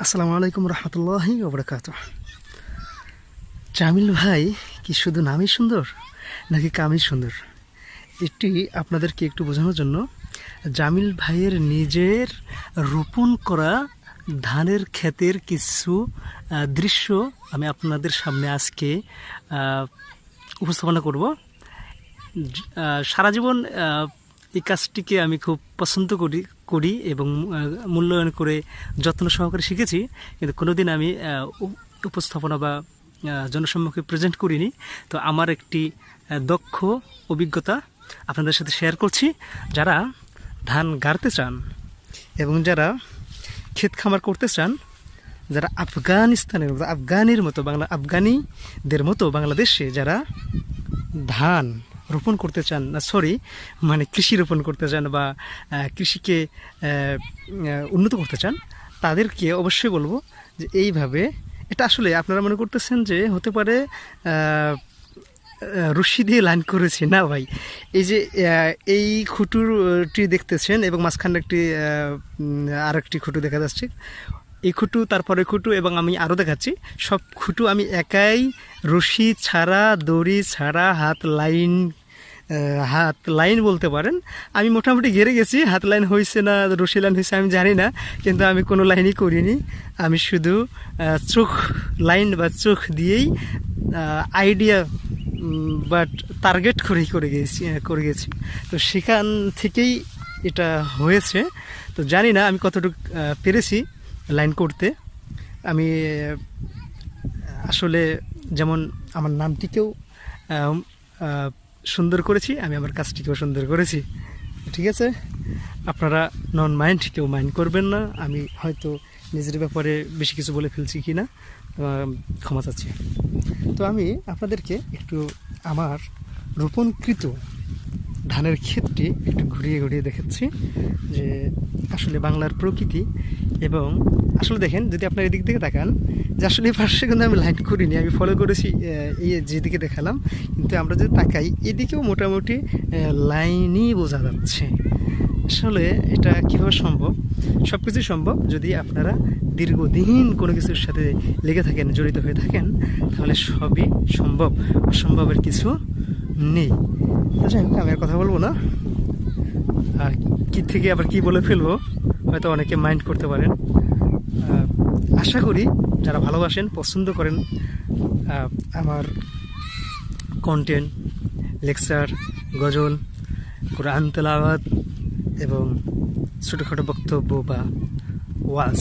আসসালামু আলাইকুম রহমতুল্লাহি ওয়া বারাকাতুহু। জামিল ভাই কি শুধু নামই সুন্দর নাকি কামই সুন্দর, এটি আপনাদেরকে একটু বোঝানোর জন্য জামিল ভাইয়ের নিজের রোপণ করা ধানের ক্ষেতের কিছু দৃশ্য আমি আপনাদের সামনে আজকে উপস্থাপনা করব। সারা জীবন এই কাজটিকে আমি খুব পছন্দ করি এবং মূল্যায়ন করে যত্ন সহকারে শিখেছি, কিন্তু কোনোদিন আমি উপস্থাপনা বা জনসম্মুখে প্রেজেন্ট করিনি। তো আমার একটি দক্ষ অভিজ্ঞতা আপনাদের সাথে শেয়ার করছি। যারা ধান গাড়তে চান এবং যারা ক্ষেত খামার করতে চান, যারা আফগানিদের মতো বাংলাদেশে যারা ধান রোপণ করতে চান কৃষি রোপণ করতে চান বা কৃষিকে উন্নত করতে চান, তাদেরকে অবশ্যই বলবো যে এইভাবে, এটা আসলে আপনারা মনে করতেছেন যে হতে পারে রশি দিয়ে লাইন করেছি, না ভাই। এই যে এই খুঁটুটি দেখতেছেন এবং মাঝখানে আর একটি খুঁটু দেখা যাচ্ছে, এই খুঁটু, তারপরে খুঁটু এবং আমি আরও দেখাচ্ছি, সব খুঁটু আমি একাই রশি ছাড়া, দড়ি ছাড়া, হাত লাইন বলতে পারেন, আমি মোটামুটি ঘেরে গেছি। হাত লাইন হয়েছে না রশি লাইন হয়েছে আমি জানি না, কিন্তু আমি কোনো লাইনই করিনি। আমি শুধু চোখ লাইন বা চোখ দিয়েই আইডিয়া বাট টার্গেট করে গেছি। তো সেখান থেকেই এটা হয়েছে। তো জানি না আমি কতটুকু পেরেছি লাইন করতে। আমি আসলে যেমন আমার নামটিকেও সুন্দর করেছি, আমি আমার কাজটিকেও সুন্দর করেছি। ঠিক আছে, আপনারা কেউ মাইন্ড করবেন না। আমি হয়তো নিজের ব্যাপারে বেশি কিছু বলে ফেলছি কি না, ক্ষমা চাচ্ছি। তো আমি আপনাদেরকে একটু আমার রোপণকৃত ধানের ক্ষেতটি একটু ঘুরিয়ে দেখাচ্ছি যে আসলে বাংলার প্রকৃতি। এবং আসলে দেখেন, যদি আপনার এদিক থেকে তাকান, যে আসলে এই পাশে কিন্তু আমি লাইন করিনি, আমি ফলো করেছি এই যেদিকে দেখালাম, কিন্তু আমরা যদি তাকাই এদিকেও মোটামুটি লাইনই বোঝা যাচ্ছে। আসলে এটা কীভাবে সম্ভব? সব কিছুই সম্ভব যদি আপনারা দীর্ঘদিন কোনো কিছুর সাথে লেগে থাকেন, জড়িত হয়ে থাকেন, তাহলে সবই সম্ভব, অসম্ভবের কিছু নেই। তো যাই হোক, আমি আর কথা বলবো না, কী থেকে আবার কি বলে ফেলবো হয়তো অনেকে মাইন্ড করতে পারেন। আশা করি যারা ভালোবাসেন, পছন্দ করেন আমার কন্টেন্ট, লেকচার, গজল, কোরআন তেলাওয়াত এবং ছোটোখাটো বক্তব্য বা ওয়াজ,